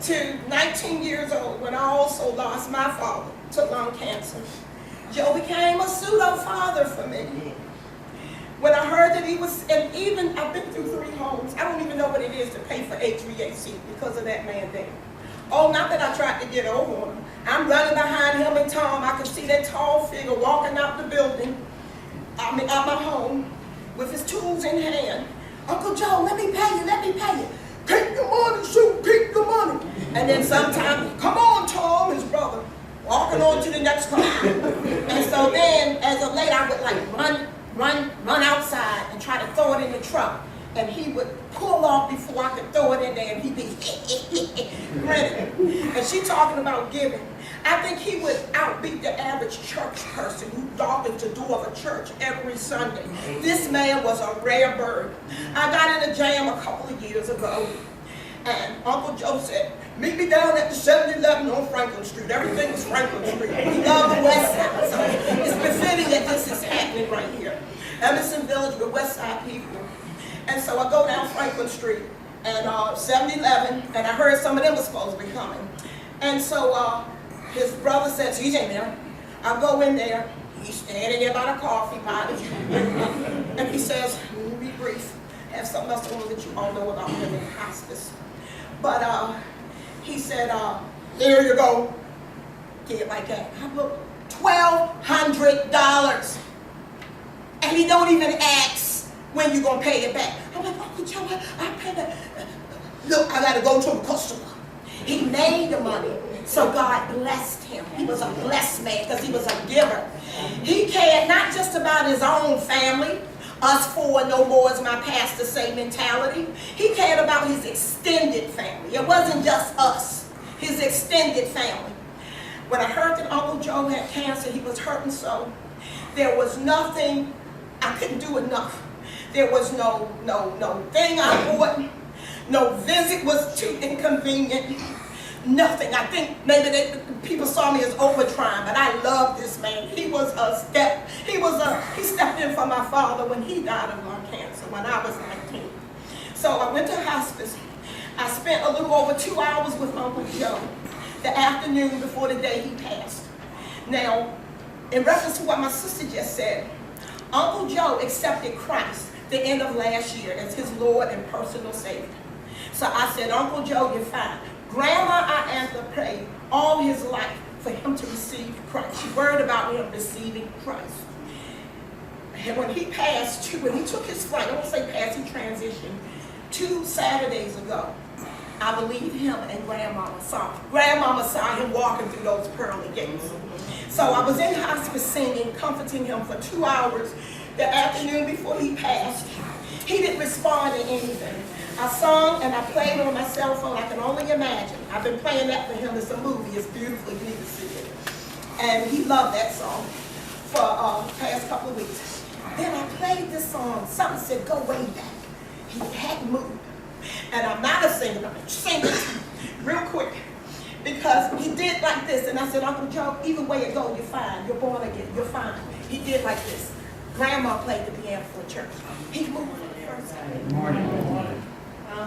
To 19 years old, when I also lost my father to lung cancer. Joe became a pseudo-father for me. When I heard that he was, and even I've been through 3 homes, I don't even know what it is to pay for HVAC because of that man there. Oh, not that I tried to get over him. I'm running behind him and Tom. I could see that tall figure walking out the building, out my home, with his tools in hand. Uncle Joe, let me pay you, let me pay you. Take the money, shoot, keep the money. And then sometimes, come on, Tom, his brother, walking on to the next car. And so then, as of late, I would like run outside and try to throw it in the truck. And he would pull off before I could throw it in there, and he'd be grinning. And she talking about giving. I think he would outbeat the average church person who darkens the door of a church every Sunday. This man was a rare bird. I got in a jam a couple of years ago, and Uncle Joe said, meet me down at the 7-Eleven on Franklin Street. Everything was Franklin Street. We love the West Side, so it's befitting that this is happening right here. Emerson Village with West Side people. And so I go down Franklin Street, and 7-Eleven, and I heard some of them were supposed to be coming. And so his brother says, he's in there. I go in there, he's standing there by the coffee pot, and he says, let me be brief, I have something else to let you all know about him in hospice. But he said, here you go. Get it like that. I look, $1,200. And he don't even ask when you gonna pay it back. I'm like, Uncle Joe, I pay that. Look, I gotta go to a customer. He made the money, so God blessed him. He was a blessed man because he was a giver. He cared not just about his own family, us 4 no more as my pastor say mentality. He cared about his extended family. It wasn't just us, his extended family. When I heard that Uncle Joe had cancer, he was hurting so. There was nothing, I couldn't do enough. There was no thing I bought. No visit was too inconvenient. Nothing. I think maybe people saw me as over-trying, but I loved this man. He was he stepped in for my father when he died of lung cancer when I was 19. So I went to hospice. I spent a little over 2 hours with Uncle Joe the afternoon before the day he passed. Now, in reference to what my sister just said, Uncle Joe accepted Christ the end of last year as his Lord and personal Savior. So I said, Uncle Joe, you're fine. Grandma, I asked her prayed all his life for him to receive Christ. She worried about him receiving Christ. And when he passed, when he took his flight, I won't say passed, he transitioned 2 Saturdays ago. I believe him and Grandmama saw him. Grandmama saw him walking through those pearly gates. So I was in hospice singing, comforting him for 2 hours the afternoon before he passed. He didn't respond to anything. I sung and I played on my cell phone. I can only imagine. I've been playing that for him. It's a movie. It's beautiful. You need to see it. And he loved that song for the past couple of weeks. Then I played this song. Something said, go way back. He hadn't moved. And I'm not a singer. I'm singing real quick. Because he did like this. And I said, Uncle Joe, either way it goes, you're fine. You're born again. You're fine. He did like this. Grandma played the piano for church. He moved for the first time. Good morning. Good morning. I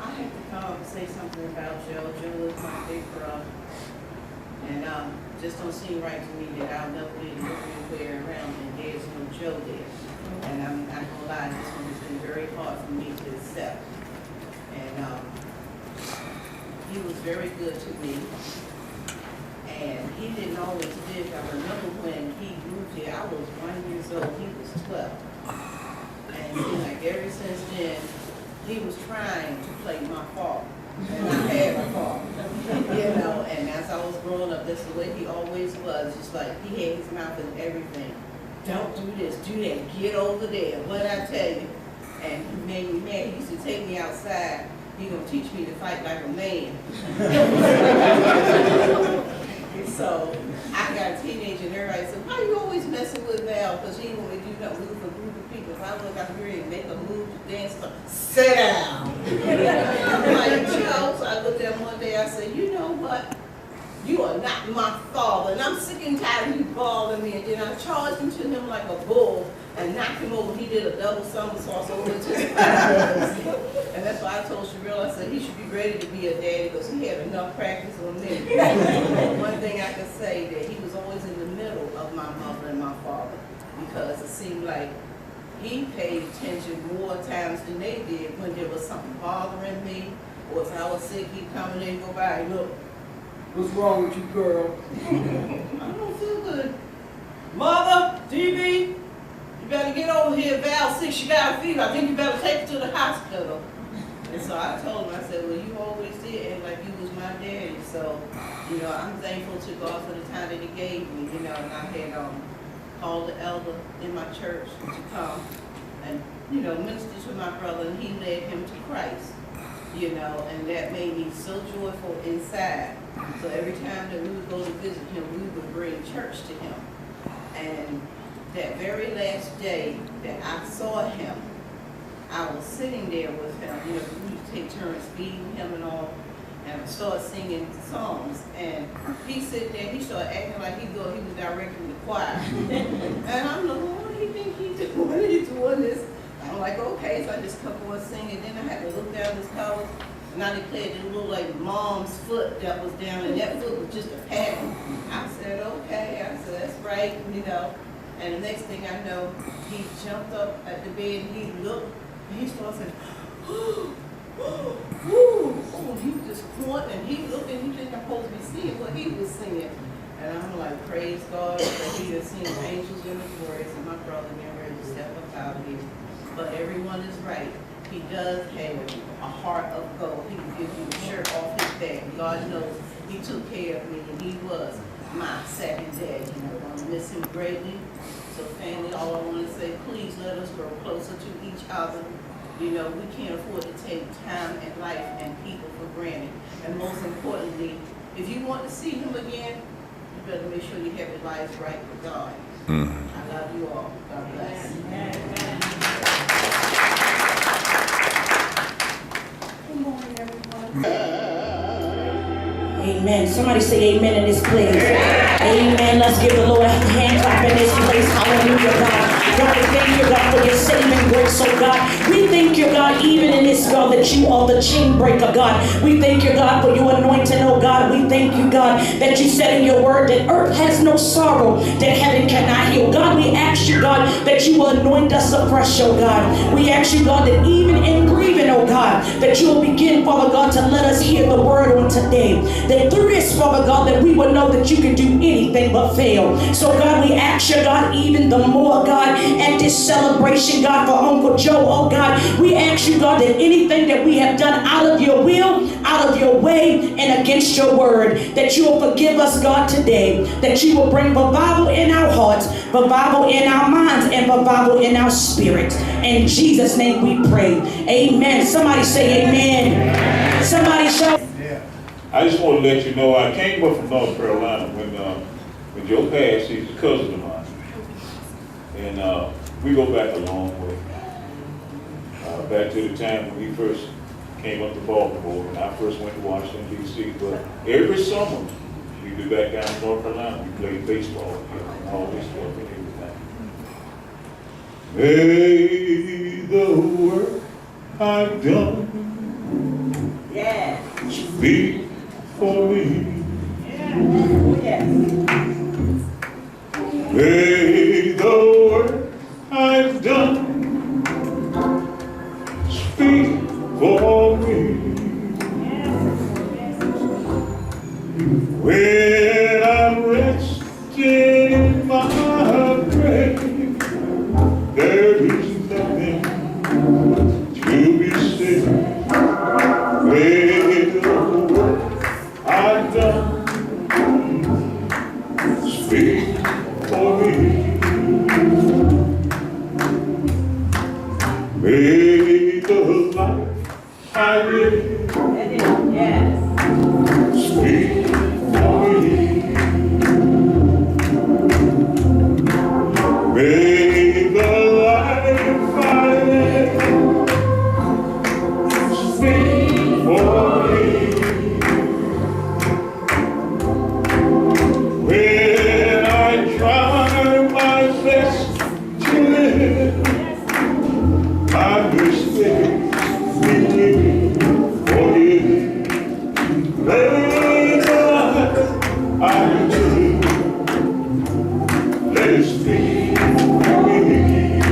have to come and say something about Joe. Joe is my big brother. And just don't seem right to me that I'll never be able to go anywhere around and there's no Joe there. And I'm not going to lie, this one has been very hard for me to accept. And he was very good to me. And he didn't always live. I remember when he moved here, I was 1 year old, he was 12. And it seemed like ever since then, he was trying to play my fault. And I had a fault. You know, and as I was growing up, that's the way he always was. Just like he had his mouth in everything. Don't do this, do that, get over there. What I tell you? And he made me mad. He used to take me outside. He gonna teach me to fight like a man. And so I got a teenager and everybody said, why are you always messing with Val? Because she ain't want me to do nothing with a group of people. If I look out here and make a move to dance, so sit down. I'm like, Joe. So I looked at him one day, I said, you know what? You are not my father, and I'm sick and tired of you bothering me. And then I charged him to him like a bull and knocked him over. He did a double somersault over to his And that's why I told Sherelle, I said he should be ready to be a daddy because he had enough practice on me. One thing I can say that he was always in the middle of my mother and my father because it seemed like he paid attention more times than they did when there was something bothering me, or if I was sick, he'd come in and go by and look. What's wrong with you, girl? I don't feel good. Mother, DB, you better get over here. Val sick, she got a fever. I think you better take her to the hospital. And so I told him, I said, well, you always did act like you was my daddy. So, you know, I'm thankful to God for the time that he gave me, you know, and I had called the elder in my church to come and, you know, minister to my brother, and he led him to Christ, you know, and that made me so joyful inside. So every time that we would go to visit him, we would bring church to him. And that very last day that I saw him, I was sitting there with him, you know, we would take turns feeding him and all, and I started singing songs. And he sat there, he started acting like he thought he was directing the choir. And I'm like, what do you think he's doing? What are you doing this? I'm like, okay, so I just kept on singing. Then I had to look down his collar. And I declared it looked like mom's foot that was down, and that foot was just a pattern. I said, okay. I said, that's right, you know. And the next thing I know, he jumped up at the bed and he looked, and he started saying, oh, he was just pointing, and he looked, and he didn't supposed to be seeing what he was seeing. And I'm like, praise God, that he has seen angels in the glories, and my brother getting ready to step up out of here. But everyone is right. He does have a heart of gold. He can give you a shirt off his back. God knows he took care of me, and he was my second dad. You know, I miss him greatly. So family, all I want to say, please let us grow closer to each other. You know, we can't afford to take time and life and people for granted. And most importantly, if you want to see him again, you better make sure you have your lives right with God. I love you all. God bless. Amen. Amen. Somebody say amen in this place. Amen. Let's give the Lord a hand clap in this place. Hallelujah, God. God, we thank you, God, for your saving grace, oh God. We thank you, God, even in this, God, that you are the chain breaker, God. We thank you, God, for your anointing, oh God. We thank you, God, that you said in your word that earth has no sorrow that heaven cannot heal. God, we ask you, God, that you will anoint us afresh, oh God. We ask you, God, that even in grieving, oh God, that you will begin, Father God, to let us hear the word on today. That through this, Father God, that we would know that you can do anything but fail. So God, we ask you, God, even the more, God, at this celebration, God, for Uncle Joe, oh God, we ask you, God, that anything that we have done out of your will, out of your way, and against your word, that you will forgive us, God, today, that you will bring revival in our hearts, revival in our minds, and revival in our spirit. In Jesus' name we pray. Amen. Somebody say amen. Somebody shout. I just want to let you know I came up from North Carolina when Joe passed. He's a cousin of mine, and we go back a long way. Back to the time when we first came up to Baltimore, and I first went to Washington D.C. But every summer we'd be back down in North Carolina. We played baseball, and all this stuff and everything. May the work I've done speak for me. May the work I've done speak for me. When I'm resting in my grave, there is nothing to be said. May the work I've done speak for me. May the life I live Yes. Speak for me. May the life I live speak for me. When I try my best to live, I mistake for you. May the life I live, let it speak for me.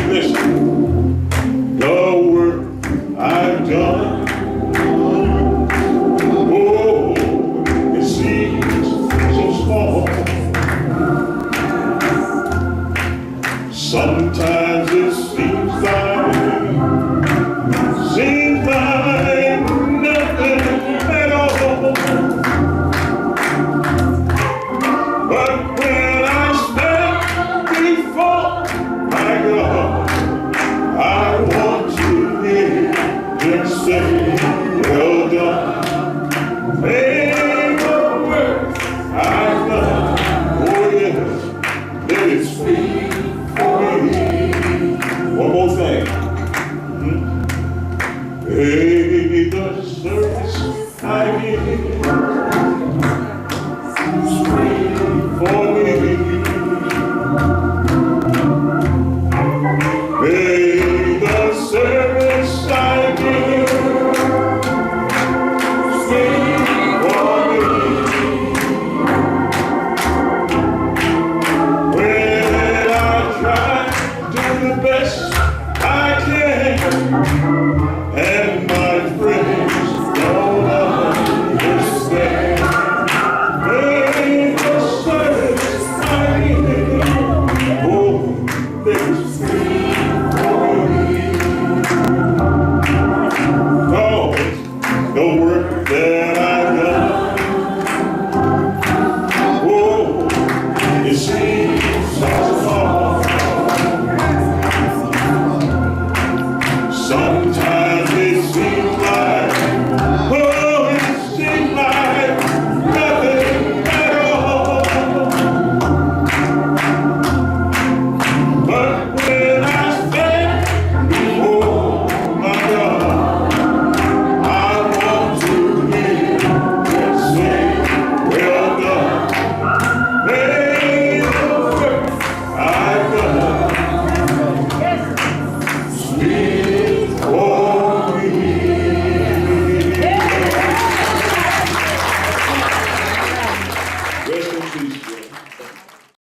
Listen, the work I've done, oh, it seems so small. Sometimes it seems like nothing at all. But when I stand before my God, I want to hear Him say, well done. May the work I've done, oh yeah, let it speak for me. One more thing. May the service I give speak for me.